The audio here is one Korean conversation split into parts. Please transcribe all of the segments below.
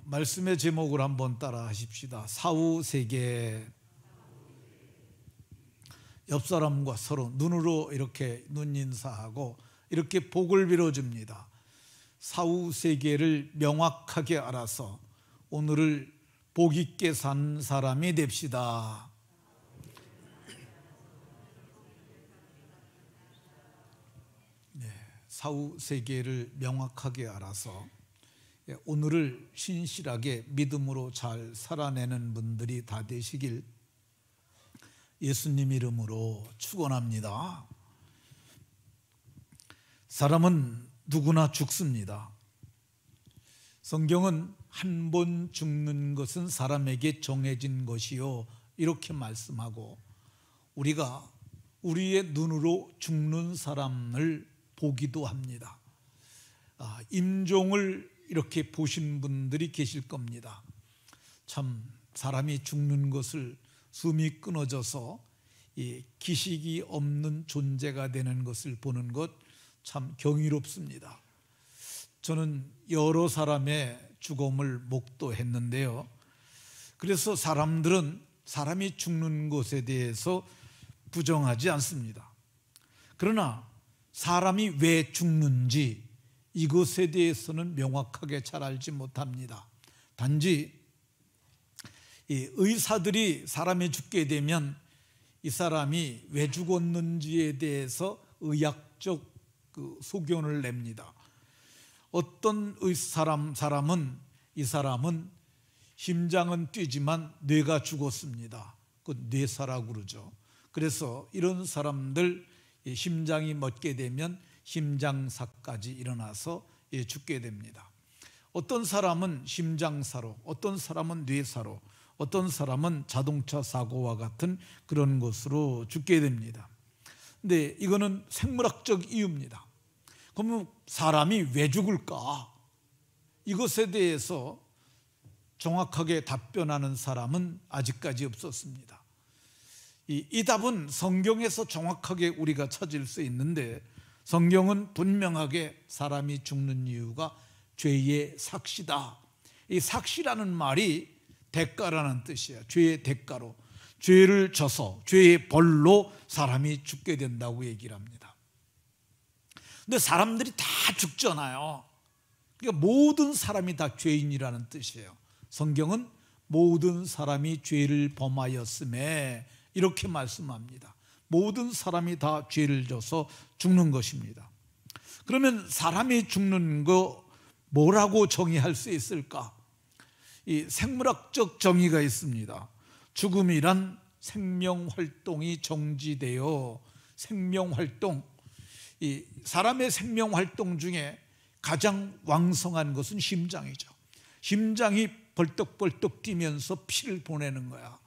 말씀의 제목을 한번 따라 하십시다. 사후세계. 옆 사람과 서로 눈으로 이렇게 눈인사하고 이렇게 복을 빌어줍니다. 사후세계를 명확하게 알아서 오늘을 복 있게 산 사람이 됩시다. 네, 사후세계를 명확하게 알아서 오늘을 신실하게 믿음으로 잘 살아내는 분들이 다 되시길 예수님 이름으로 축원합니다. 사람은 누구나 죽습니다. 성경은 한 번 죽는 것은 사람에게 정해진 것이요 이렇게 말씀하고, 우리가 우리의 눈으로 죽는 사람을 보기도 합니다. 임종을 이렇게 보신 분들이 계실 겁니다. 참 사람이 죽는 것을, 숨이 끊어져서 기식이 없는 존재가 되는 것을 보는 것 참 경이롭습니다. 저는 여러 사람의 죽음을 목도했는데요, 그래서 사람들은 사람이 죽는 것에 대해서 부정하지 않습니다. 그러나 사람이 왜 죽는지 이것에 대해서는 명확하게 잘 알지 못합니다. 단지 의사들이 사람이 죽게 되면 이 사람이 왜 죽었는지에 대해서 의학적 소견을 냅니다. 어떤 사람은 이 사람은 심장은 뛰지만 뇌가 죽었습니다. 그 뇌사라고 그러죠. 그래서 이런 사람들 심장이 멎게 되면 심장사까지 일어나서 죽게 됩니다. 어떤 사람은 심장사로, 어떤 사람은 뇌사로, 어떤 사람은 자동차 사고와 같은 그런 것으로 죽게 됩니다. 근데 이거는 생물학적 이유입니다. 그러면 사람이 왜 죽을까? 이것에 대해서 정확하게 답변하는 사람은 아직까지 없었습니다. 이 답은 성경에서 정확하게 우리가 찾을 수 있는데, 성경은 분명하게 사람이 죽는 이유가 죄의 삭시다. 이 삭시라는 말이 대가라는 뜻이에요. 죄의 대가로, 죄를 져서 죄의 벌로 사람이 죽게 된다고 얘기를 합니다. 근데 사람들이 다 죽잖아요. 그러니까 모든 사람이 다 죄인이라는 뜻이에요. 성경은 모든 사람이 죄를 범하였음에 이렇게 말씀합니다. 모든 사람이 다 죄를 져서 죽는 것입니다. 그러면 사람이 죽는 거 뭐라고 정의할 수 있을까? 이 생물학적 정의가 있습니다. 죽음이란 생명활동이 정지되어, 생명활동, 이 사람의 생명활동 중에 가장 왕성한 것은 심장이죠. 심장이 벌떡벌떡 뛰면서 피를 보내는 거야.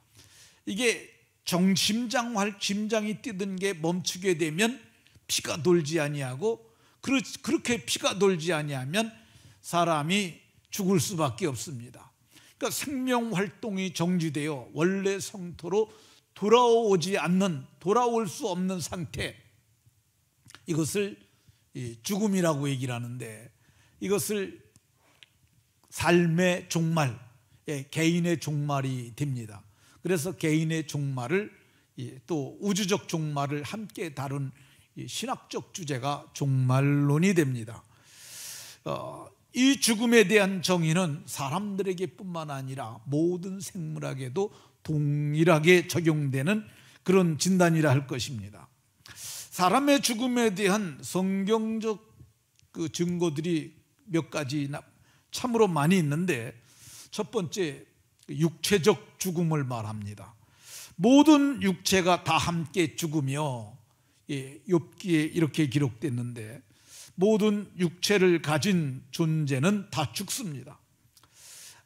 이게 심장이 뛰던 게 멈추게 되면 피가 돌지 아니하고, 그렇게 피가 돌지 아니하면 사람이 죽을 수밖에 없습니다. 그러니까 생명활동이 정지되어 원래 성토로 돌아올 수 없는 상태, 이것을 죽음이라고 얘기를 하는데, 이것을 삶의 종말, 개인의 종말이 됩니다. 그래서 개인의 종말을, 또 우주적 종말을 함께 다룬 신학적 주제가 종말론이 됩니다. 이 죽음에 대한 정의는 사람들에게 뿐만 아니라 모든 생물학에도 동일하게 적용되는 그런 진단이라 할 것입니다. 사람의 죽음에 대한 성경적 증거들이 몇 가지 참으로 많이 있는데, 첫 번째, 육체적 죽음을 말합니다. 모든 육체가 다 함께 죽으며, 욥기에 이렇게 기록됐는데, 모든 육체를 가진 존재는 다 죽습니다.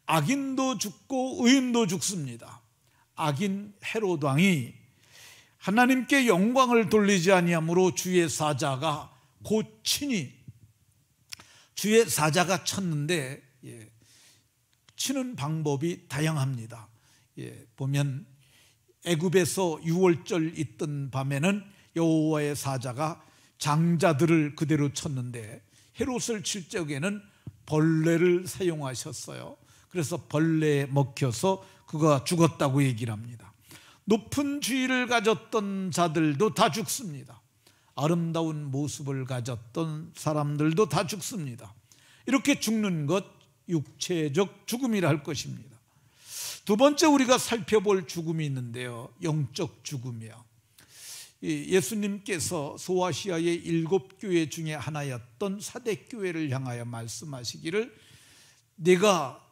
악인도 죽고 의인도 죽습니다. 악인 헤롯 왕이 하나님께 영광을 돌리지 아니하므로 주의 사자가 곧 친히, 주의 사자가 쳤는데 치는 방법이 다양합니다. 보면 애굽에서 유월절 있던 밤에는 여호와의 사자가 장자들을 그대로 쳤는데, 헤롯을 칠 적에는 벌레를 사용하셨어요. 그래서 벌레에 먹혀서 그가 죽었다고 얘기를 합니다. 높은 지위를 가졌던 자들도 다 죽습니다. 아름다운 모습을 가졌던 사람들도 다 죽습니다. 이렇게 죽는 것 육체적 죽음이라 할 것입니다. 두 번째 우리가 살펴볼 죽음이 있는데요, 영적 죽음이요. 예수님께서 소아시아의 7교회 중에 하나였던 사대교회를 향하여 말씀하시기를 내가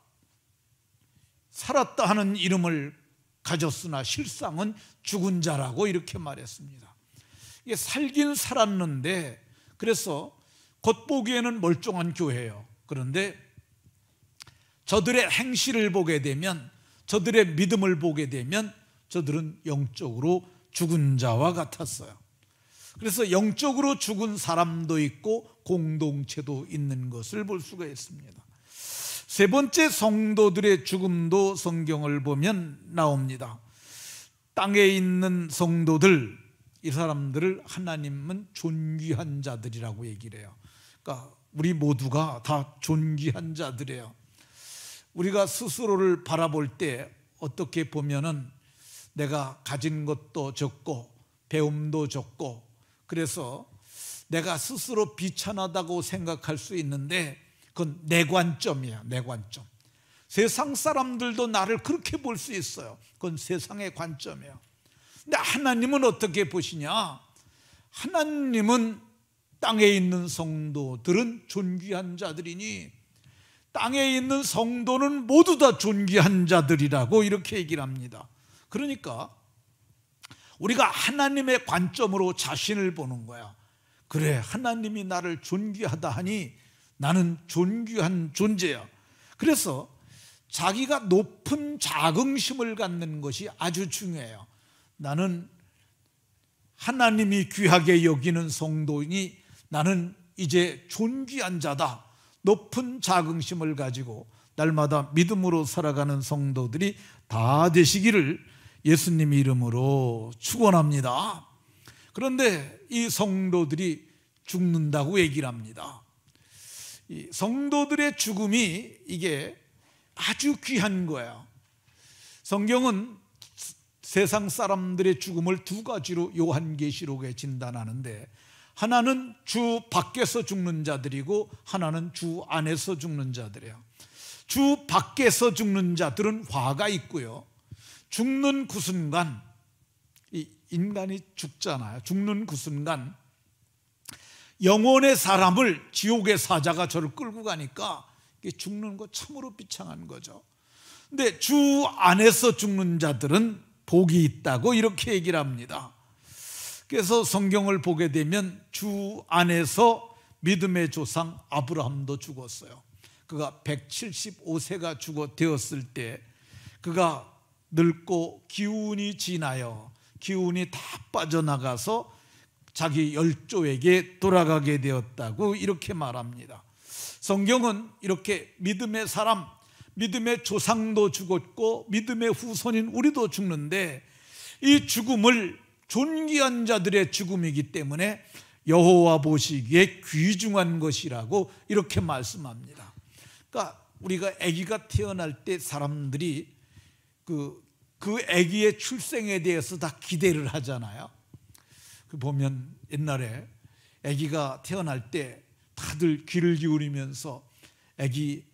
살았다 하는 이름을 가졌으나 실상은 죽은 자라고 이렇게 말했습니다. 이게 살긴 살았는데, 그래서 겉보기에는 멀쩡한 교회예요. 그런데 저들의 행실을 보게 되면, 저들의 믿음을 보게 되면 저들은 영적으로 죽은 자와 같았어요. 그래서 영적으로 죽은 사람도 있고 공동체도 있는 것을 볼 수가 있습니다. 세 번째, 성도들의 죽음도 성경을 보면 나옵니다. 땅에 있는 성도들, 이 사람들을 하나님은 존귀한 자들이라고 얘기를 해요. 그러니까 우리 모두가 다 존귀한 자들이에요. 우리가 스스로를 바라볼 때 어떻게 보면은 내가 가진 것도 적고 배움도 적고, 그래서 내가 스스로 비천하다고 생각할 수 있는데 그건 내 관점이야, 내 관점. 세상 사람들도 나를 그렇게 볼 수 있어요. 그건 세상의 관점이에요. 근데 하나님은 어떻게 보시냐? 하나님은 땅에 있는 성도들은 존귀한 자들이니 땅에 있는 성도는 모두 다 존귀한 자들이라고 이렇게 얘기를 합니다. 그러니까 우리가 하나님의 관점으로 자신을 보는 거야. 그래, 하나님이 나를 존귀하다 하니 나는 존귀한 존재야. 그래서 자기가 높은 자긍심을 갖는 것이 아주 중요해요. 나는 하나님이 귀하게 여기는 성도이니 나는 이제 존귀한 자다. 높은 자긍심을 가지고 날마다 믿음으로 살아가는 성도들이 다 되시기를 예수님 이름으로 축원합니다. 그런데 이 성도들이 죽는다고 얘기를 합니다. 이 성도들의 죽음이 이게 아주 귀한 거예요. 성경은 세상 사람들의 죽음을 두 가지로 요한계시록에 진단하는데, 하나는 주 밖에서 죽는 자들이고 하나는 주 안에서 죽는 자들이에요. 주 밖에서 죽는 자들은 화가 있고요, 죽는 그 순간, 이 인간이 죽잖아요. 죽는 그 순간 영혼의 사람을 지옥의 사자가 저를 끌고 가니까 죽는 거 참으로 비참한 거죠. 근데 주 안에서 죽는 자들은 복이 있다고 이렇게 얘기를 합니다. 그래서 성경을 보게 되면 주 안에서 믿음의 조상 아브라함도 죽었어요. 그가 175세가 되었을 때 그가 늙고 기운이 지나요. 기운이 다 빠져나가서 자기 열조에게 돌아가게 되었다고 이렇게 말합니다. 성경은 이렇게 믿음의 사람, 믿음의 조상도 죽었고 믿음의 후손인 우리도 죽는데, 이 죽음을 존귀한 자들의 죽음이기 때문에 여호와 보시기에 귀중한 것이라고 이렇게 말씀합니다. 그러니까 우리가 아기가 태어날 때 사람들이 그 아기의 출생에 대해서 다 기대를 하잖아요. 보면 옛날에 아기가 태어날 때 다들 귀를 기울이면서 아기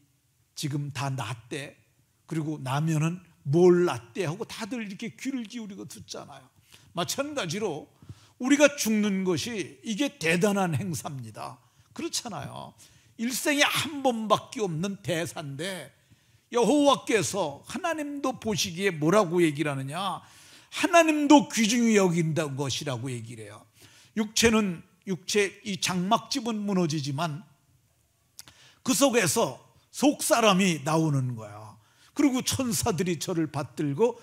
지금 다 낳았대, 그리고 나면은 뭘 낳았대 하고 다들 이렇게 귀를 기울이고 듣잖아요. 마찬가지로 우리가 죽는 것이 이게 대단한 행사입니다. 그렇잖아요. 일생에 한 번밖에 없는 대사인데 여호와께서 하나님도 보시기에 뭐라고 얘기를 하느냐? 하나님도 귀중히 여긴다는 것이라고 얘기를 해요. 육체 이 장막집은 무너지지만 그 속에서 속사람이 나오는 거야. 그리고 천사들이 저를 받들고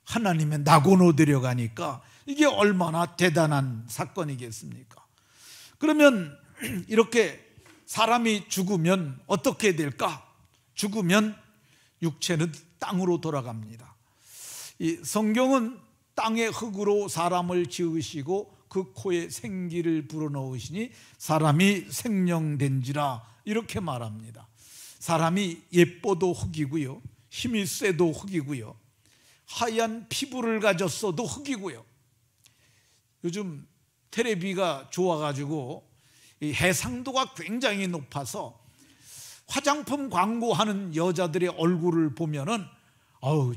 하나님의 낙원으로 데려가니까 이게 얼마나 대단한 사건이겠습니까? 그러면 이렇게 사람이 죽으면 어떻게 될까? 죽으면 육체는 땅으로 돌아갑니다. 이 성경은 땅의 흙으로 사람을 지으시고 그 코에 생기를 불어넣으시니 사람이 생령된지라 이렇게 말합니다. 사람이 예뻐도 흙이고요, 힘이 세도 흙이고요, 하얀 피부를 가졌어도 흙이고요. 요즘 텔레비가 좋아가지고 이 해상도가 굉장히 높아서 화장품 광고하는 여자들의 얼굴을 보면은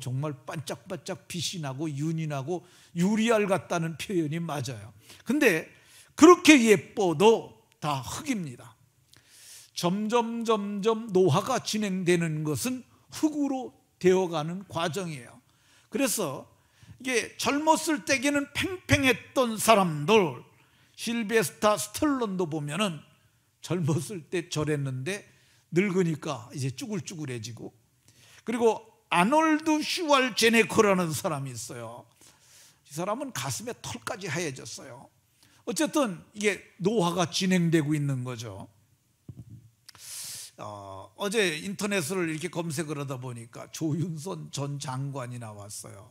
정말 반짝반짝 빛이 나고 윤이 나고 유리알 같다는 표현이 맞아요. 근데 그렇게 예뻐도 다 흙입니다. 점점 노화가 진행되는 것은 흙으로 되어가는 과정이에요. 그래서 이게 젊었을 때에는 팽팽했던 사람들, 실베스타 스탈론도 보면은 젊었을 때 저랬는데 늙으니까 이제 쭈글쭈글해지고, 그리고 아놀드 슈왈제네커라는 사람이 있어요. 이 사람은 가슴에 털까지 하얘졌어요. 어쨌든 이게 노화가 진행되고 있는 거죠. 어제 인터넷을 이렇게 검색을 하다 보니까 조윤선 전 장관이 나왔어요.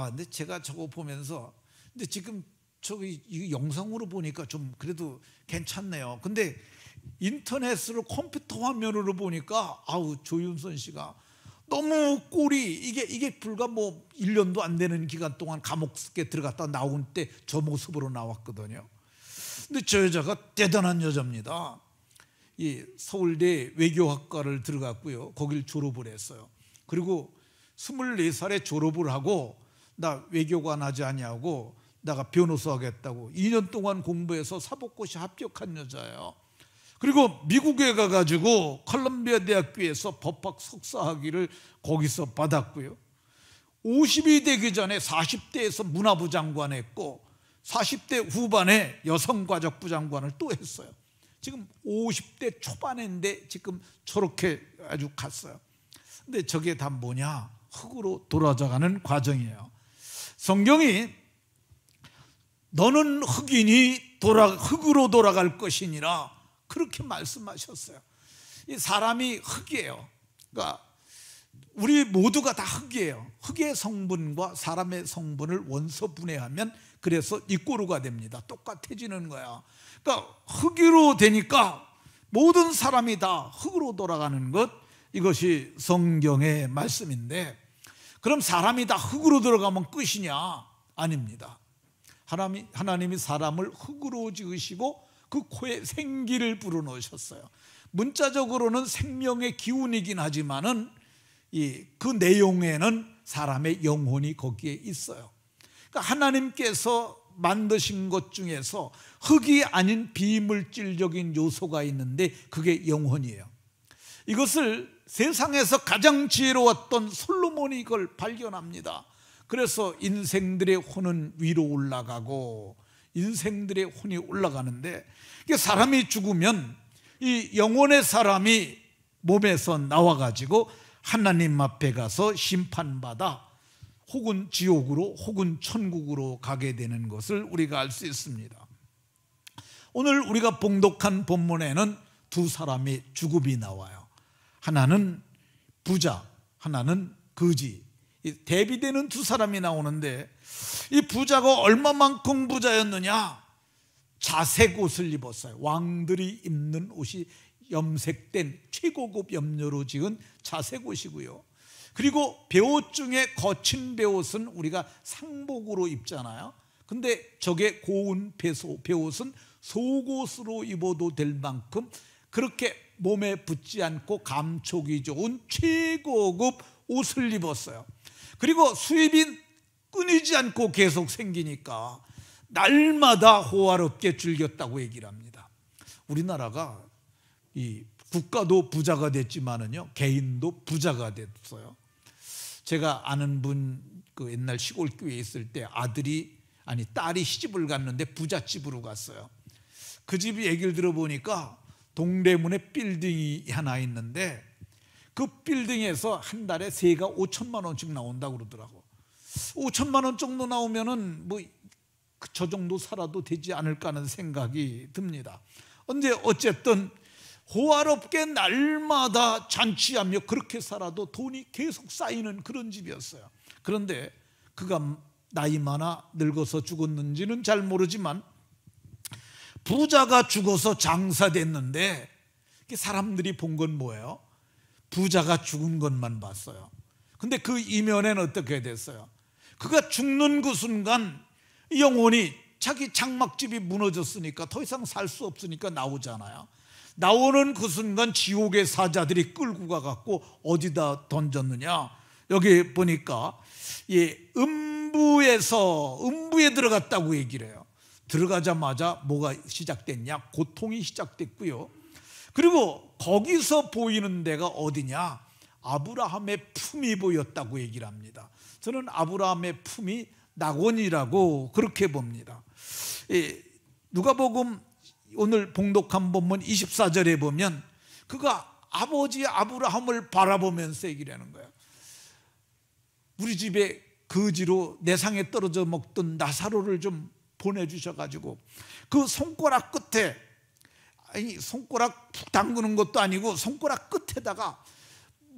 근데 제가 저거 보면서, 근데 지금 저기 이 영상으로 보니까 좀 그래도 괜찮네요. 근데 인터넷으로 컴퓨터 화면으로 보니까 조윤선 씨가 너무 꼴이 이게 불과 1년도 안 되는 기간 동안 감옥에 들어갔다 나온 때 저 모습으로 나왔거든요. 근데 저 여자가 대단한 여자입니다. 이 서울대 외교학과를 들어갔고요, 거길 졸업을 했어요. 그리고 24살에 졸업을 하고 나 외교관 하지 아니하고 내가 변호사 하겠다고 2년 동안 공부해서 사법고시 합격한 여자예요. 그리고 미국에 가가지고 컬럼비아 대학교에서 법학 석사 학위를 거기서 받았고요, 50이 되기 전에 40대에서 문화부 장관 했고 40대 후반에 여성가족부 장관을 또 했어요. 지금 50대 초반인데 지금 저렇게 아주 갔어요. 근데 저게 다 뭐냐? 흙으로 돌아가는 과정이에요. 성경이 너는 흙이니 흙으로 돌아갈 것이니라 그렇게 말씀하셨어요. 이 사람이 흙이에요. 그러니까 우리 모두가 다 흙이에요. 흙의 성분과 사람의 성분을 원소 분해하면 그래서 이꼬르가 됩니다. 똑같아지는 거야. 그러니까 흙으로 되니까 모든 사람이 다 흙으로 돌아가는 것, 이것이 성경의 말씀인데, 그럼 사람이 다 흙으로 들어가면 끝이냐? 아닙니다. 하나님이 사람을 흙으로 지으시고 그 코에 생기를 불어넣으셨어요. 문자적으로는 생명의 기운이긴 하지만은 그 내용에는 사람의 영혼이 거기에 있어요. 그러니까 하나님께서 만드신 것 중에서 흙이 아닌 비물질적인 요소가 있는데 그게 영혼이에요. 이것을 세상에서 가장 지혜로웠던 솔로몬이 이걸 발견합니다. 그래서 인생들의 혼은 위로 올라가고 인생들의 혼이 올라가는데, 사람이 죽으면 이 영혼의 사람이 몸에서 나와가지고 하나님 앞에 가서 심판받아 혹은 지옥으로 혹은 천국으로 가게 되는 것을 우리가 알 수 있습니다. 오늘 우리가 봉독한 본문에는 두 사람의 죽음이 나와요. 하나는 부자, 하나는 거지. 대비되는 두 사람이 나오는데, 이 부자가 얼마만큼 부자였느냐? 자색 옷을 입었어요. 왕들이 입는 옷이 염색된 최고급 염료로 지은 자색 옷이고요, 그리고 베옷 중에 거친 베옷은 우리가 상복으로 입잖아요. 근데 저게 고운 베옷은 속옷으로 입어도 될 만큼 그렇게 몸에 붙지 않고 감촉이 좋은 최고급 옷을 입었어요. 그리고 수입이 끊이지 않고 계속 생기니까 날마다 호화롭게 즐겼다고 얘기를 합니다. 우리나라가 이 국가도 부자가 됐지만은요, 개인도 부자가 됐어요. 제가 아는 분, 그 옛날 시골 교회에 있을 때 딸이 시집을 갔는데 부잣집으로 갔어요. 그 집 얘기를 들어보니까 동대문에 빌딩이 하나 있는데 그 빌딩에서 한 달에 세가 5천만 원씩 나온다고 그러더라고. 5천만 원 정도 나오면은 저 정도 살아도 되지 않을까 하는 생각이 듭니다. 근데 어쨌든 호화롭게 날마다 잔치하며 그렇게 살아도 돈이 계속 쌓이는 그런 집이었어요. 그런데 그가 나이 많아 늙어서 죽었는지는 잘 모르지만 부자가 죽어서 장사됐는데 사람들이 본 건 뭐예요? 부자가 죽은 것만 봤어요. 근데 그 이면에는 어떻게 됐어요? 그가 죽는 그 순간 영혼이 자기 장막집이 무너졌으니까 더 이상 살 수 없으니까 나오잖아요. 나오는 그 순간 지옥의 사자들이 끌고 가갖고 어디다 던졌느냐? 여기 보니까 음부에 들어갔다고 얘기를 해요. 들어가자마자 뭐가 시작됐냐? 고통이 시작됐고요. 그리고 거기서 보이는 데가 어디냐? 아브라함의 품이 보였다고 얘기를 합니다. 저는 아브라함의 품이 낙원이라고 그렇게 봅니다. 누가복음 오늘 봉독한 본문 24절에 보면 그가 아버지 아브라함을 바라보면서 얘기를 하는 거예요. 우리 집에 거지로 내상에 떨어져 먹던 나사로를 좀 보내주셔가지고 그 손가락 끝에, 아니 손가락 푹 담그는 것도 아니고 손가락 끝에다가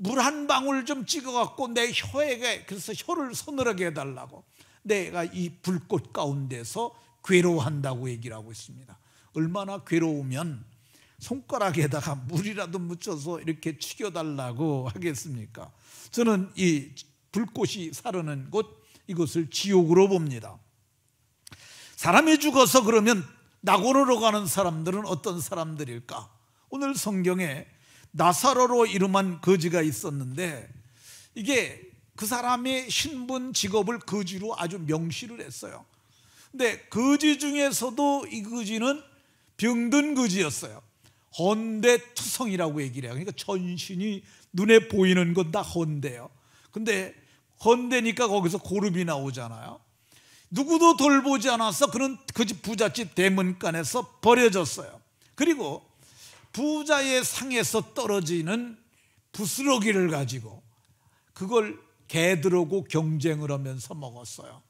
물 한 방울 좀 찍어갖고 내 혀에게, 그래서 혀를 서늘하게 해달라고, 내가 이 불꽃 가운데서 괴로워한다고 얘기를 하고 있습니다. 얼마나 괴로우면 손가락에다가 물이라도 묻혀서 이렇게 죽여달라고 하겠습니까? 저는 이 불꽃이 사르는 곳, 이것을 지옥으로 봅니다. 사람이 죽어서 그러면 낙원으로 가는 사람들은 어떤 사람들일까? 오늘 성경에 나사로로 이름한 거지가 있었는데, 이게 그 사람의 신분 직업을 거지로 아주 명시를 했어요. 근데 거지 중에서도 이 거지는 병든 거지였어요. 헌대투성이라고 얘기를 해요. 그러니까 전신이 눈에 보이는 건 다 헌대예요. 근데 헌대니까 거기서 고름이 나오잖아요. 누구도 돌보지 않아서 그는 그 집 부잣집 대문간에서 버려졌어요. 그리고 부자의 상에서 떨어지는 부스러기를 가지고 그걸 개들하고 경쟁을 하면서 먹었어요.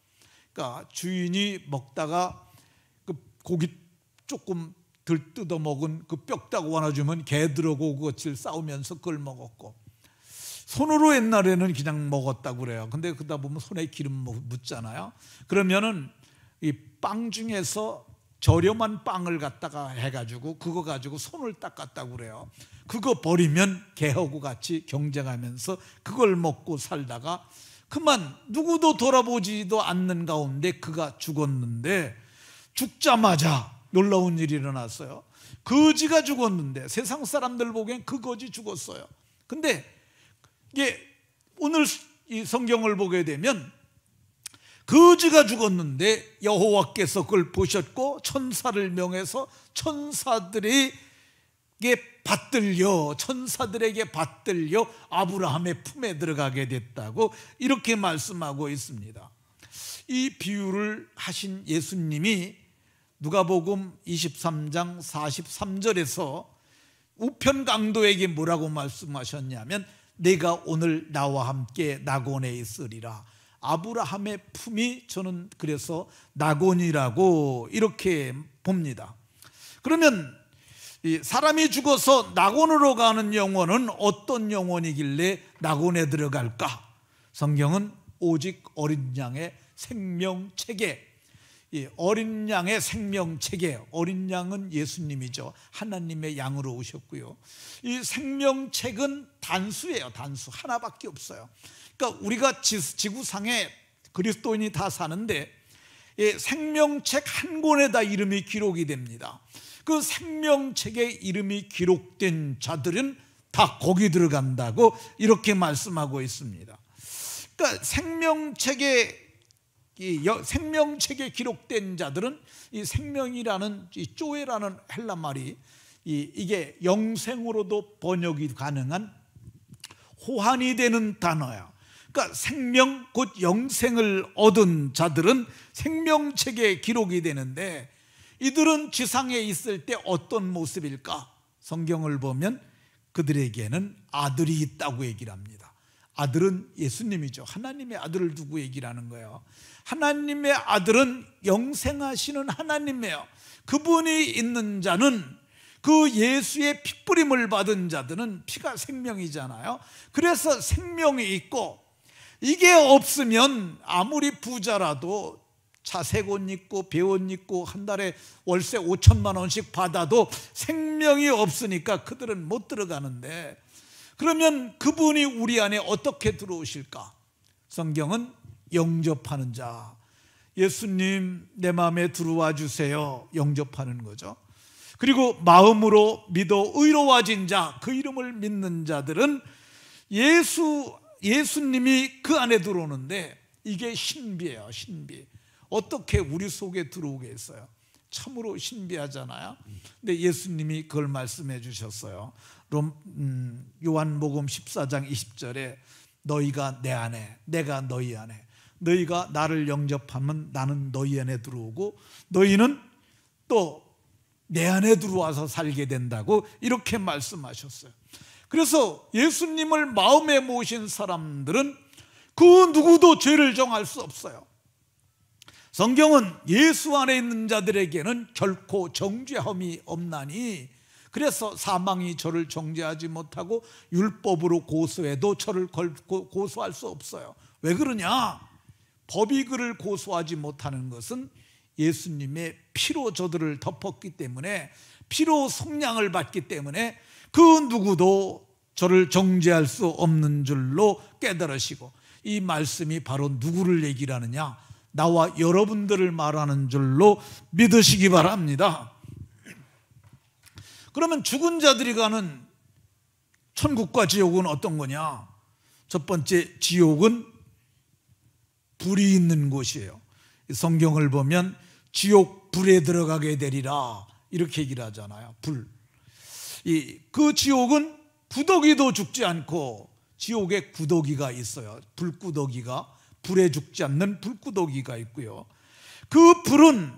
그러니까 주인이 먹다가 그 고기 조금 덜 뜯어 먹은 그 뼈다가 원해주면 개들하고 그것을 싸우면서 그걸 먹었고, 손으로 옛날에는 그냥 먹었다고 그래요. 근데 그러다 보면 손에 기름 묻잖아요. 그러면은 이 빵 중에서 저렴한 빵을 갖다가 해가지고 그거 가지고 손을 닦았다고 그래요. 그거 버리면 개하고 같이 경쟁하면서 그걸 먹고 살다가 그만 누구도 돌아보지도 않는 가운데 그가 죽었는데, 죽자마자 놀라운 일이 일어났어요. 거지가 죽었는데 세상 사람들 보기엔 그 거지 죽었어요. 근데 이게 오늘 이 성경을 보게 되면 거지가 죽었는데 여호와께서 그걸 보셨고 천사를 명해서 천사들에게 받들려 아브라함의 품에 들어가게 됐다고 이렇게 말씀하고 있습니다. 이 비유를 하신 예수님이 누가복음 23장 43절에서 우편 강도에게 뭐라고 말씀하셨냐면, 내가 오늘 나와 함께 낙원에 있으리라. 아브라함의 품이 저는 그래서 낙원이라고 이렇게 봅니다. 그러면 사람이 죽어서 낙원으로 가는 영혼은 어떤 영혼이길래 낙원에 들어갈까? 성경은 오직 어린 양의 생명체계, 어린 양의 생명체계, 어린 양은 예수님이죠. 하나님의 양으로 오셨고요. 이 생명책은 단수예요. 단수 하나밖에 없어요. 그러니까 우리가 지구상에 그리스도인이 다 사는데 생명책 한 권에다 이름이 기록이 됩니다. 그 생명책에 이름이 기록된 자들은 다 거기 들어간다고 이렇게 말씀하고 있습니다. 그러니까 생명책에 기록된 자들은 이 생명이라는 이 쪼에라는 헬라 말이 이게 영생으로도 번역이 가능한 호환이 되는 단어야. 그러니까 생명 곧 영생을 얻은 자들은 생명책에 기록이 되는데, 이들은 지상에 있을 때 어떤 모습일까? 성경을 보면 그들에게는 아들이 있다고 얘기를 합니다. 아들은 예수님이죠. 하나님의 아들을 두고 얘기를 하는 거예요. 하나님의 아들은 영생하시는 하나님이에요. 그분이 있는 자는, 그 예수의 핏부림을 받은 자들은 피가 생명이잖아요. 그래서 생명이 있고, 이게 없으면 아무리 부자라도 자색 옷 입고 배옷 입고 한 달에 월세 5천만 원씩 받아도 생명이 없으니까 그들은 못 들어가는데, 그러면 그분이 우리 안에 어떻게 들어오실까? 성경은 영접하는 자, 예수님 내 마음에 들어와 주세요, 영접하는 거죠. 그리고 마음으로 믿어 의로워진 자, 그 이름을 믿는 자들은 예수님이 그 안에 들어오는데, 이게 신비예요. 신비. 어떻게 우리 속에 들어오겠어요? 참으로 신비하잖아요. 근데 예수님이 그걸 말씀해 주셨어요. 요한복음 14장 20절에 너희가 내 안에, 내가 너희 안에, 너희가 나를 영접하면 나는 너희 안에 들어오고 너희는 또 내 안에 들어와서 살게 된다고 이렇게 말씀하셨어요. 그래서 예수님을 마음에 모신 사람들은 그 누구도 죄를 정할 수 없어요. 성경은 예수 안에 있는 자들에게는 결코 정죄함이 없나니, 그래서 사망이 저를 정죄하지 못하고 율법으로 고소해도 저를 고소할 수 없어요. 왜 그러냐? 법이 그를 고소하지 못하는 것은 예수님의 피로 저들을 덮었기 때문에, 피로 속량을 받기 때문에 그 누구도 저를 정죄할 수 없는 줄로 깨달으시고, 이 말씀이 바로 누구를 얘기를 하느냐? 나와 여러분들을 말하는 줄로 믿으시기 바랍니다. 그러면 죽은 자들이 가는 천국과 지옥은 어떤 거냐? 첫 번째, 지옥은 불이 있는 곳이에요. 성경을 보면 지옥 불에 들어가게 되리라 이렇게 얘기를 하잖아요. 불. 그 지옥은 구더기도 죽지 않고 지옥에 구더기가 있어요. 불구더기가, 불에 죽지 않는 불구더기가 있고요. 그 불은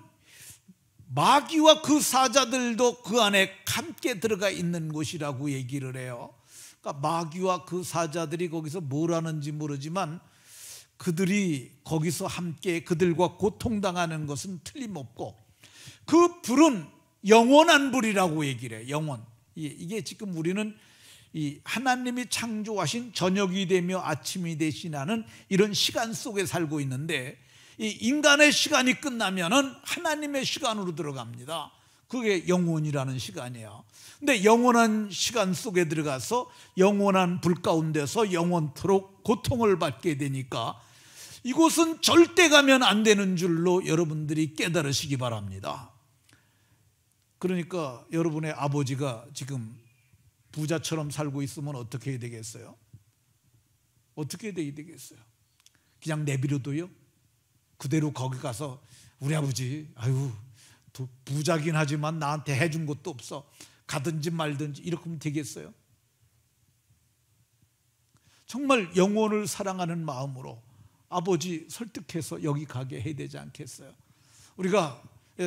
마귀와 그 사자들도 그 안에 함께 들어가 있는 곳이라고 얘기를 해요. 그러니까 마귀와 그 사자들이 거기서 뭘 하는지 모르지만 그들이 거기서 함께 그들과 고통당하는 것은 틀림없고, 그 불은 영원한 불이라고 얘기를 해요. 영원. 이게 지금 우리는 이 하나님이 창조하신 저녁이 되며 아침이 되시나는 이런 시간 속에 살고 있는데, 이 인간의 시간이 끝나면은 하나님의 시간으로 들어갑니다. 그게 영원이라는 시간이에요. 근데 영원한 시간 속에 들어가서 영원한 불 가운데서 영원토록 고통을 받게 되니까 이곳은 절대 가면 안 되는 줄로 여러분들이 깨달으시기 바랍니다. 그러니까 여러분의 아버지가 지금 부자처럼 살고 있으면 어떻게 해야 되겠어요? 어떻게 해야 되겠어요? 그냥 내버려둬요? 그대로 거기 가서 우리 아버지 아유 부자긴 하지만 나한테 해준 것도 없어, 가든지 말든지 이렇게 하면 되겠어요? 정말 영혼을 사랑하는 마음으로 아버지 설득해서 여기 가게 해야 되지 않겠어요? 우리가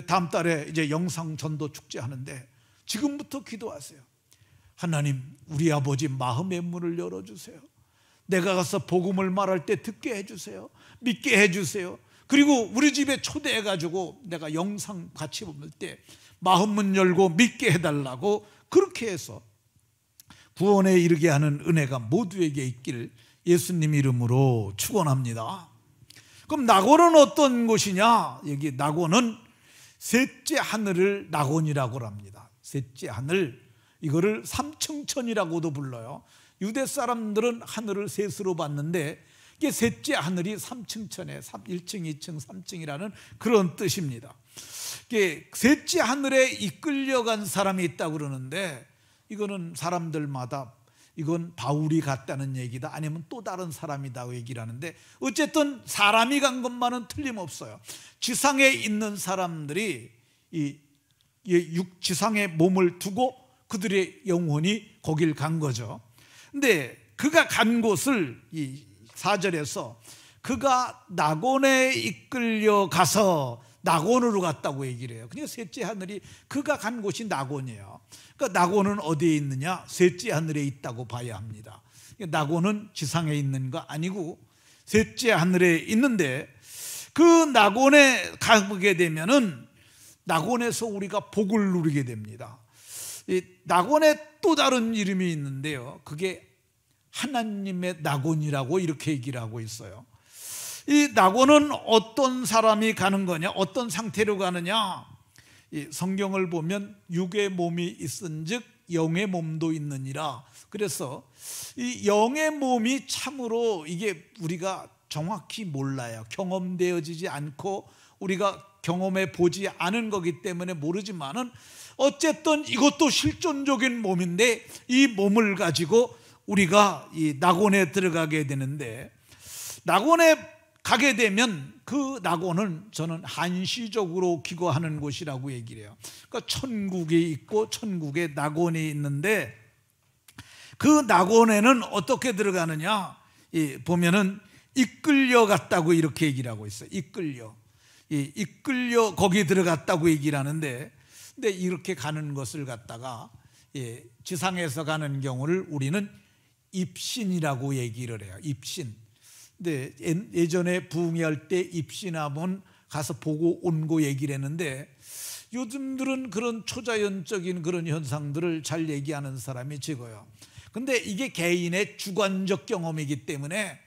다음 달에 이제 영상 전도 축제 하는데 지금부터 기도하세요. 하나님, 우리 아버지 마음의 문을 열어주세요. 내가 가서 복음을 말할 때 듣게 해주세요. 믿게 해주세요. 그리고 우리 집에 초대해가지고 내가 영상 같이 볼 때 마음문 열고 믿게 해달라고, 그렇게 해서 구원에 이르게 하는 은혜가 모두에게 있기를 예수님 이름으로 축원합니다. 그럼 낙원은 어떤 곳이냐? 여기 낙원은 셋째 하늘을 낙원이라고 합니다. 셋째 하늘, 이거를 삼층천이라고도 불러요. 유대 사람들은 하늘을 셋으로 봤는데 이게 셋째 하늘이 삼층천에 1층, 2층, 3층이라는 그런 뜻입니다. 이게 셋째 하늘에 이끌려간 사람이 있다고 그러는데, 이거는 사람들마다 이건 바울이 갔다는 얘기다, 아니면 또 다른 사람이다 얘기를 하는데, 어쨌든 사람이 간 것만은 틀림없어요. 지상에 있는 사람들이 이 지상에 몸을 두고 그들의 영혼이 거길 간 거죠. 근데 그가 간 곳을 이 4절에서 그가 낙원에 이끌려 가서 낙원으로 갔다고 얘기를 해요. 그러니까 셋째 하늘이, 그가 간 곳이 낙원이에요. 그러니까 낙원은 어디에 있느냐? 셋째 하늘에 있다고 봐야 합니다. 낙원은 지상에 있는 거 아니고 셋째 하늘에 있는데, 그 낙원에 가게 되면은 낙원에서 우리가 복을 누리게 됩니다. 이 낙원에 또 다른 이름이 있는데요, 그게 하나님의 낙원이라고 이렇게 얘기를 하고 있어요. 이 낙원은 어떤 사람이 가는 거냐? 어떤 상태로 가느냐? 이 성경을 보면 육의 몸이 있은즉 영의 몸도 있느니라. 그래서 이 영의 몸이 참으로 이게 우리가 정확히 몰라요. 경험되어지지 않고 우리가 경험해 보지 않은 거기 때문에 모르지만은 어쨌든 이것도 실존적인 몸인데 이 몸을 가지고 우리가 이 낙원에 들어가게 되는데, 낙원에 가게 되면 그 낙원은 저는 한시적으로 기거하는 곳이라고 얘기를 해요. 그러니까 천국에 있고 천국에 낙원이 있는데, 그 낙원에는 어떻게 들어가느냐, 보면은 이끌려 갔다고 이렇게 얘기를 하고 있어요. 이끌려 거기 들어갔다고 얘기를 하는데, 근데 이렇게 가는 것을 갖다가 지상에서 가는 경우를 우리는 입신이라고 얘기를 해요. 입신. 근데 예전에 부흥회할 때 입신하면 가서 보고 온 거 얘기를 했는데, 요즘들은 그런 초자연적인 그런 현상들을 잘 얘기하는 사람이 적어요. 근데 이게 개인의 주관적 경험이기 때문에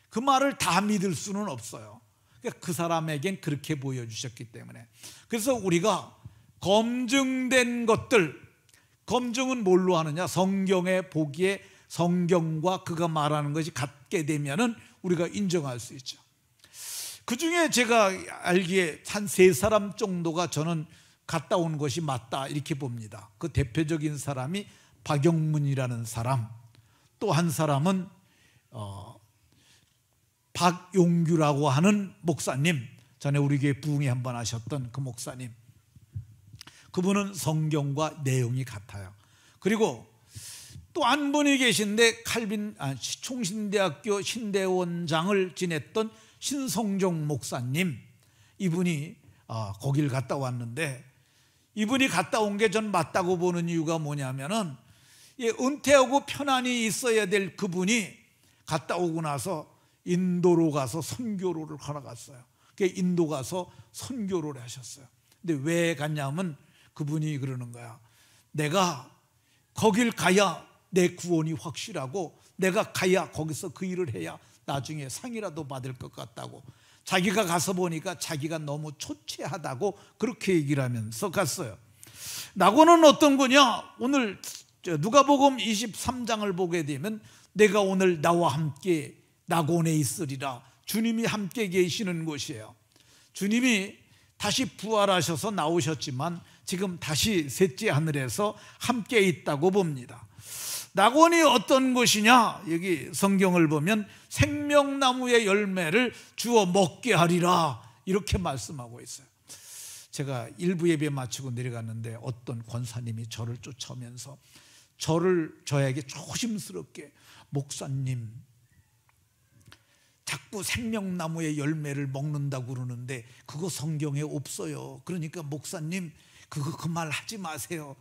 그 말을 다 믿을 수는 없어요. 그러니까 그 사람에겐 그렇게 보여주셨기 때문에. 그래서 우리가 검증된 것들, 검증은 뭘로 하느냐, 성경에 보기에 성경과 그가 말하는 것이 같게 되면은 우리가 인정할 수 있죠. 그 중에 제가 알기에 한 3사람 정도가 저는 갔다 온 것이 맞다 이렇게 봅니다. 그 대표적인 사람이 박영문이라는 사람, 또 한 사람은 박용규라고 하는 목사님, 전에 우리 교회 부흥회 한번 하셨던 그 목사님, 그분은 성경과 내용이 같아요. 그리고 또 한 분이 계신데 총신대학교 신대원장을 지냈던 신성종 목사님, 이분이 거길 갔다 왔는데, 이분이 갔다 온 게 전 맞다고 보는 이유가 뭐냐면은, 은퇴하고 편안히 있어야 될 그분이 갔다 오고 나서 인도로 가서 선교를 하러 갔어요. 인도 가서 선교를 하셨어요. 근데 왜 갔냐면 그분이 그러는 거야. 내가 거길 가야 내 구원이 확실하고, 내가 가야 거기서 그 일을 해야 나중에 상이라도 받을 것 같다고. 자기가 가서 보니까 자기가 너무 초췌하다고 그렇게 얘기를 하면서 갔어요. 낙원은 어떤 거냐? 오늘 누가복음 23장을 보게 되면 내가 오늘 나와 함께 낙원에 있으리라, 주님이 함께 계시는 곳이에요. 주님이 다시 부활하셔서 나오셨지만 지금 다시 셋째 하늘에서 함께 있다고 봅니다. 낙원이 어떤 곳이냐? 여기 성경을 보면 생명나무의 열매를 주어 먹게 하리라 이렇게 말씀하고 있어요. 제가 일부 예배 마치고 내려갔는데 어떤 권사님이 저를 쫓아오면서 저에게 조심스럽게, 목사님 자꾸 생명나무의 열매를 먹는다고 그러는데 그거 성경에 없어요. 그러니까 목사님 그거 그 말 하지 마세요.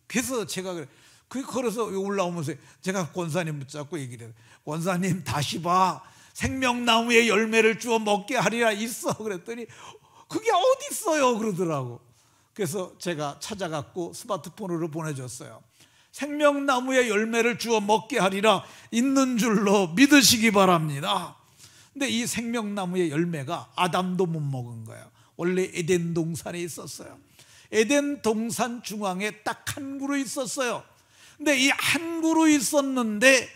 그래서 제가 걸어서 올라오면서 제가 권사님 붙잡고 얘기를 해요. 권사님 다시 봐, 생명나무의 열매를 주어 먹게 하리라 있어. 그랬더니 그게 어디 있어요 그러더라고. 그래서 제가 찾아갖고 스마트폰으로 보내줬어요. 생명나무의 열매를 주어 먹게 하리라 있는 줄로 믿으시기 바랍니다. 근데 이 생명나무의 열매가 아담도 못 먹은 거예요. 원래 에덴 동산에 있었어요. 에덴 동산 중앙에 딱 한 그루 있었어요. 근데 이 한 그루 있었는데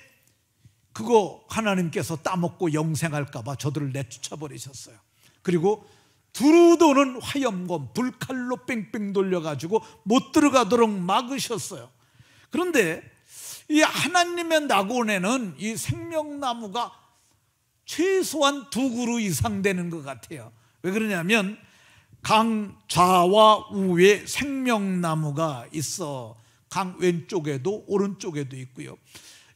그거 하나님께서 따먹고 영생할까 봐 저들을 내쫓아 버리셨어요. 그리고 두루도는 화염검 불칼로 뺑뺑 돌려가지고 못 들어가도록 막으셨어요. 그런데 이 하나님의 낙원에는 이 생명나무가 최소한 2그루 이상 되는 것 같아요. 왜 그러냐면 강 좌와 우에 생명나무가 있어. 강 왼쪽에도 오른쪽에도 있고요.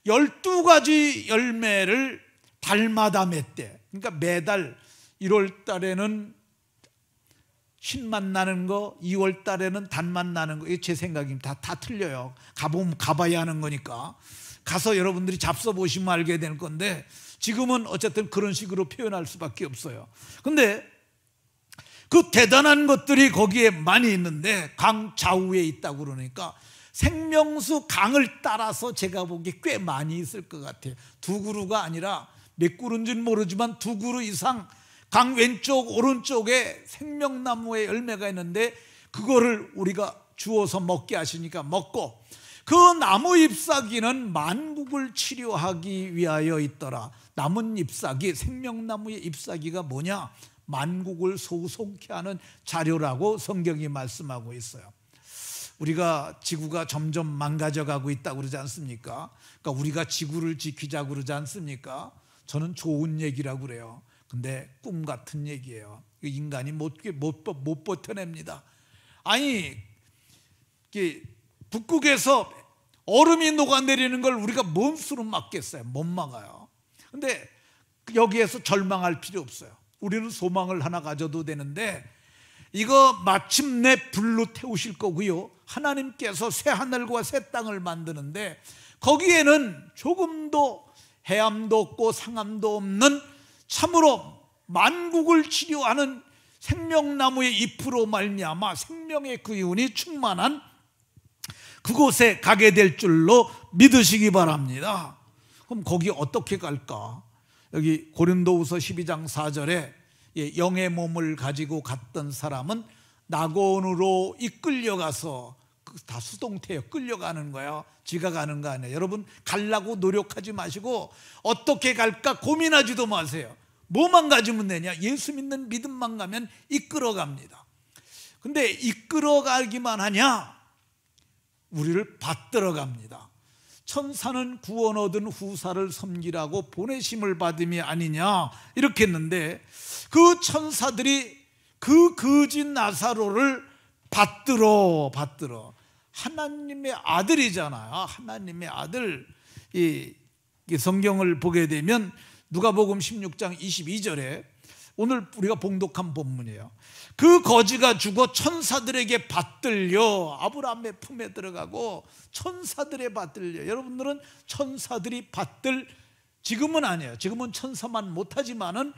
12가지 열매를 달마다 맺대. 그러니까 매달 1월 달에는 신맛 나는 거, 2월 달에는 단맛 나는 거. 이게 제 생각입니다. 다 틀려요. 가보면 가봐야 하는 거니까. 가서 여러분들이 잡숴 보시면 알게 될 건데, 지금은 어쨌든 그런 식으로 표현할 수밖에 없어요. 근데 그 대단한 것들이 거기에 많이 있는데 강 좌우에 있다고 그러니까 생명수 강을 따라서 제가 보기에 꽤 많이 있을 것 같아요. 2그루가 아니라 몇 그루인지는 모르지만 2그루 이상 강 왼쪽 오른쪽에 생명나무의 열매가 있는데 그거를 우리가 주워서 먹게 하시니까 먹고, 그 나무 잎사귀는 만국을 치료하기 위하여 있더라. 남은 잎사귀, 생명나무의 잎사귀가 뭐냐? 만국을 소송케 하는 자료라고 성경이 말씀하고 있어요. 우리가 지구가 점점 망가져가고 있다고 그러지 않습니까? 그러니까 우리가 지구를 지키자고 그러지 않습니까? 저는 좋은 얘기라고 그래요. 근데 꿈 같은 얘기예요. 인간이 못 버텨냅니다. 아니, 북극에서 얼음이 녹아내리는 걸 우리가 뭔 수로 막겠어요? 못 막아요. 근데 여기에서 절망할 필요 없어요. 우리는 소망을 하나 가져도 되는데, 이거 마침내 불로 태우실 거고요, 하나님께서 새 하늘과 새 땅을 만드는데 거기에는 조금도 해암도 없고 상암도 없는 참으로 만국을 치료하는 생명나무의 잎으로 말미암아 생명의 기운이 충만한 그곳에 가게 될 줄로 믿으시기 바랍니다. 그럼 거기 어떻게 갈까? 여기 고린도후서 12장 4절에 영의 몸을 가지고 갔던 사람은 낙원으로 이끌려가서, 다 수동태예요. 끌려가는 거예요. 지가 가는 거 아니에요. 여러분, 가려고 노력하지 마시고 어떻게 갈까 고민하지도 마세요. 뭐만 가지면 되냐? 예수 믿는 믿음만 가면 이끌어갑니다. 근데 이끌어가기만 하냐? 우리를 받들어 갑니다. 천사는 구원 얻은 후사를 섬기라고 보내심을 받음이 아니냐 이렇게 했는데, 그 천사들이 그 거짓 나사로를 받들어 하나님의 아들이잖아요. 하나님의 아들. 이 성경을 보게 되면 누가복음 16장 22절에 오늘 우리가 봉독한 본문이에요. 그 거지가 죽어 천사들에게 받들려 아브라함의 품에 들어가고 천사들에 받들려. 여러분들은 천사들이 받들, 지금은 아니에요. 지금은 천사만 못하지만은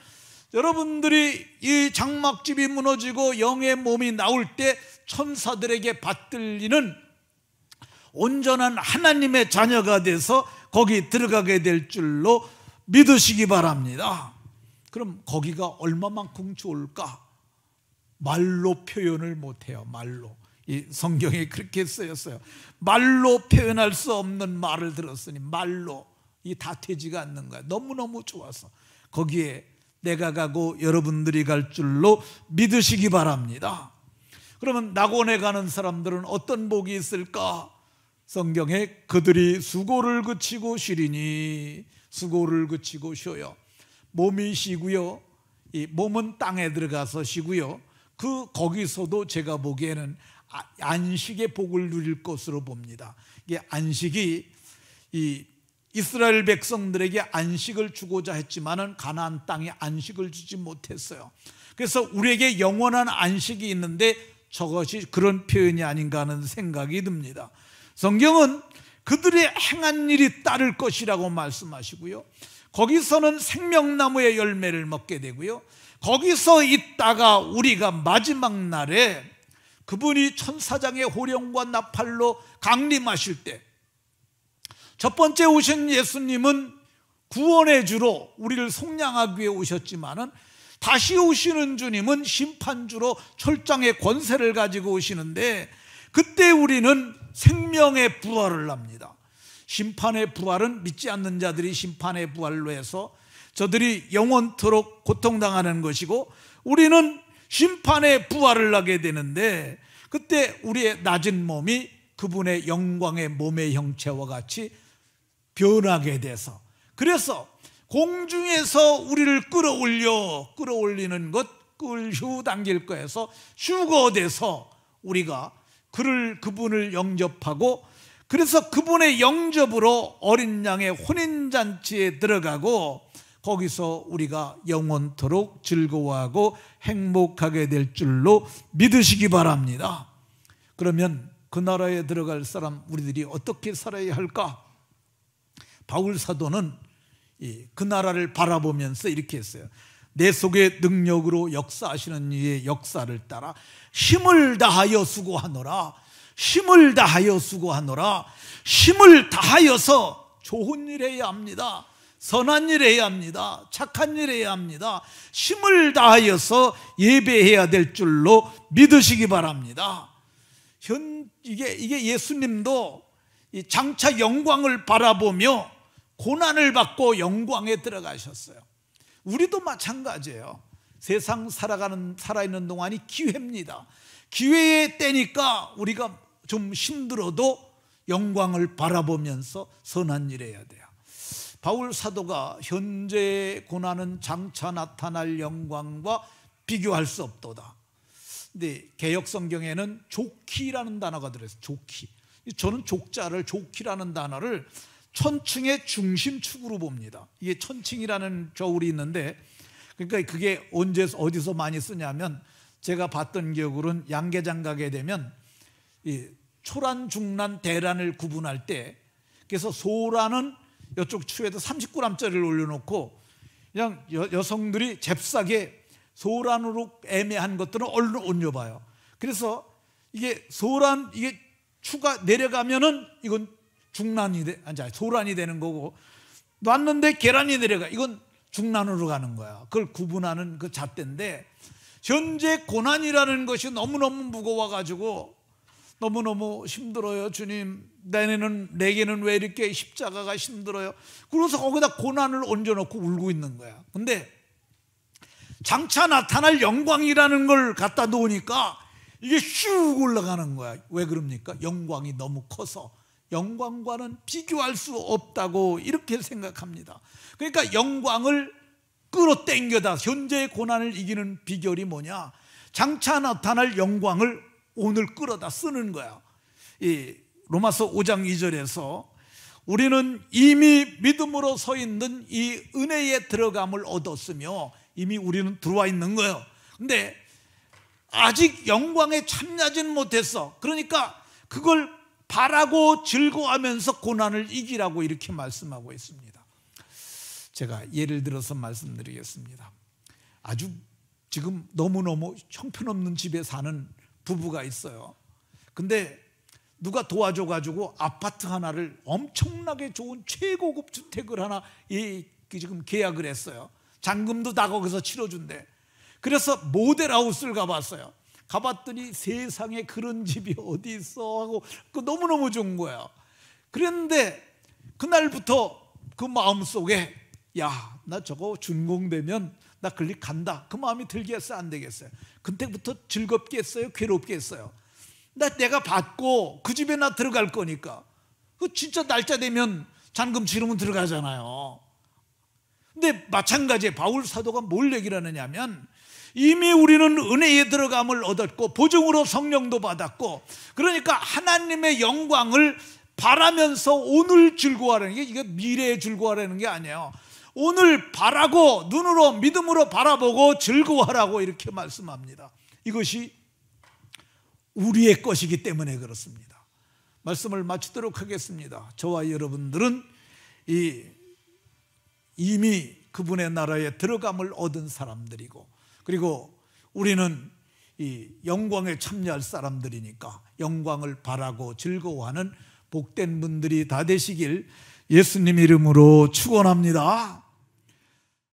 여러분들이 이 장막집이 무너지고 영의 몸이 나올 때 천사들에게 받들리는 온전한 하나님의 자녀가 돼서 거기 들어가게 될 줄로 믿으시기 바랍니다. 그럼 거기가 얼마만큼 좋을까? 말로 표현을 못해요. 말로. 이 성경에 그렇게 쓰였어요. 말로 표현할 수 없는 말을 들었으니 말로 이 다 되지가 않는 거야. 너무너무 좋아서 거기에 내가 가고 여러분들이 갈 줄로 믿으시기 바랍니다. 그러면 낙원에 가는 사람들은 어떤 복이 있을까? 성경에 그들이 수고를 그치고 쉬리니, 수고를 그치고 쉬어요. 몸이 쉬고요, 이 몸은 땅에 들어가서 쉬고요, 거기서도 제가 보기에는 안식의 복을 누릴 것으로 봅니다. 이게 안식이 이 이스라엘 백성들에게 안식을 주고자 했지만은 가나안 땅에 안식을 주지 못했어요. 그래서 우리에게 영원한 안식이 있는데 저것이 그런 표현이 아닌가 하는 생각이 듭니다. 성경은 그들의 행한 일이 따를 것이라고 말씀하시고요, 거기서는 생명나무의 열매를 먹게 되고요, 거기서 있다가 우리가 마지막 날에 그분이 천사장의 호령과 나팔로 강림하실 때, 첫 번째 오신 예수님은 구원의 주로 우리를 속량하기 위해 오셨지만은 다시 오시는 주님은 심판주로 철장의 권세를 가지고 오시는데, 그때 우리는 생명의 부활을 합니다. 심판의 부활은 믿지 않는 자들이 심판의 부활로 해서 저들이 영원토록 고통당하는 것이고, 우리는 심판의 부활을 하게 되는데, 그때 우리의 낮은 몸이 그분의 영광의 몸의 형체와 같이 변하게 돼서, 그래서 공중에서 우리를 끌어올리는 것, 끌휴 당길 거에서 휴거돼서 우리가 그분을 영접하고, 그래서 그분의 영접으로 어린 양의 혼인잔치에 들어가고 거기서 우리가 영원토록 즐거워하고 행복하게 될 줄로 믿으시기 바랍니다. 그러면 그 나라에 들어갈 사람 우리들이 어떻게 살아야 할까? 바울 사도는 그 나라를 바라보면서 이렇게 했어요. 내 속에 능력으로 역사하시는 이의 역사를 따라 힘을 다하여 수고하노라. 힘을 다하여 수고하노라. 힘을 다하여서 좋은 일 해야 합니다. 선한 일 해야 합니다. 착한 일 해야 합니다. 힘을 다하여서 예배해야 될 줄로 믿으시기 바랍니다. 이게 예수님도 이 장차 영광을 바라보며 고난을 받고 영광에 들어가셨어요. 우리도 마찬가지예요. 세상 살아있는 동안이 기회입니다. 기회의 때니까 우리가 좀 힘들어도 영광을 바라보면서 선한 일 해야 돼요. 바울 사도가 현재의 고난은 장차 나타날 영광과 비교할 수 없도다. 근데 개역 성경에는 좋기라는 단어가 들어있어요. 좋기. 저는 족자를 좋기라는 단어를 천칭의 중심축으로 봅니다. 이게 천칭이라는 저울이 있는데, 그러니까 그게 언제 어디서 많이 쓰냐면, 제가 봤던 기억으로는 양계장 가게 되면 이 초란, 중란, 대란을 구분할 때, 그래서 소란은 이쪽 추에도 39람짜리를 올려놓고 그냥 여성들이 잽싸게 소란으로 애매한 것들은 얼른 옮겨봐요. 그래서 이게 소란, 이게 추가 내려가면은 이건 중란이 소란이 되는 거고, 놨는데 계란이 내려가, 이건 중란으로 가는 거야. 그걸 구분하는 그 잣대인데, 현재 고난이라는 것이 너무너무 무거워가지고 너무너무 힘들어요. 주님, 내게는 왜 이렇게 십자가가 힘들어요? 그래서 거기다 고난을 얹어놓고 울고 있는 거야. 근데 장차 나타날 영광이라는 걸 갖다 놓으니까 이게 슉 올라가는 거야. 왜 그럽니까? 영광이 너무 커서. 영광과는 비교할 수 없다고 이렇게 생각합니다. 그러니까 영광을 끌어당겨다 현재의 고난을 이기는 비결이 뭐냐? 장차 나타날 영광을 오늘 끌어다 쓰는 거야. 이 로마서 5장 2절에서 우리는 이미 믿음으로 서 있는 이 은혜에 들어감을 얻었으며, 이미 우리는 들어와 있는 거예요. 근데 아직 영광에 참여하지는 못했어. 그러니까 그걸 바라고 즐거워하면서 고난을 이기라고 이렇게 말씀하고 있습니다. 제가 예를 들어서 말씀드리겠습니다. 아주 지금 너무너무 형편없는 집에 사는 부부가 있어요. 근데 누가 도와줘가지고 아파트 하나를, 엄청나게 좋은 최고급 주택을 하나 지금 계약을 했어요. 잔금도 다 거기서 치러준대. 그래서 모델하우스를 가봤어요. 가봤더니 세상에 그런 집이 어디 있어 하고 너무너무 좋은 거야. 그랬는데 그날부터 그 마음속에, 야, 나 저거 준공되면 나 그리 간다, 그 마음이 들겠어요? 안 되겠어요? 그때부터 즐겁게 했어요? 괴롭게 했어요? 내가 받고 그 집에 나 들어갈 거니까. 그 진짜 날짜 되면 잔금 치르면 들어가잖아요. 근데 마찬가지에 바울 사도가 뭘 얘기를 하느냐면, 이미 우리는 은혜에 들어감을 얻었고 보증으로 성령도 받았고, 그러니까 하나님의 영광을 바라면서 오늘 즐거워하라는 게, 이게 미래에 즐거워하라는 게 아니에요. 오늘 바라고 눈으로 믿음으로 바라보고 즐거워하라고 이렇게 말씀합니다. 이것이 우리의 것이기 때문에 그렇습니다. 말씀을 마치도록 하겠습니다. 저와 여러분들은 이미 그분의 나라에 들어감을 얻은 사람들이고, 그리고 우리는 이 영광에 참여할 사람들이니까 영광을 바라고 즐거워하는 복된 분들이 다 되시길 예수님 이름으로 축원합니다.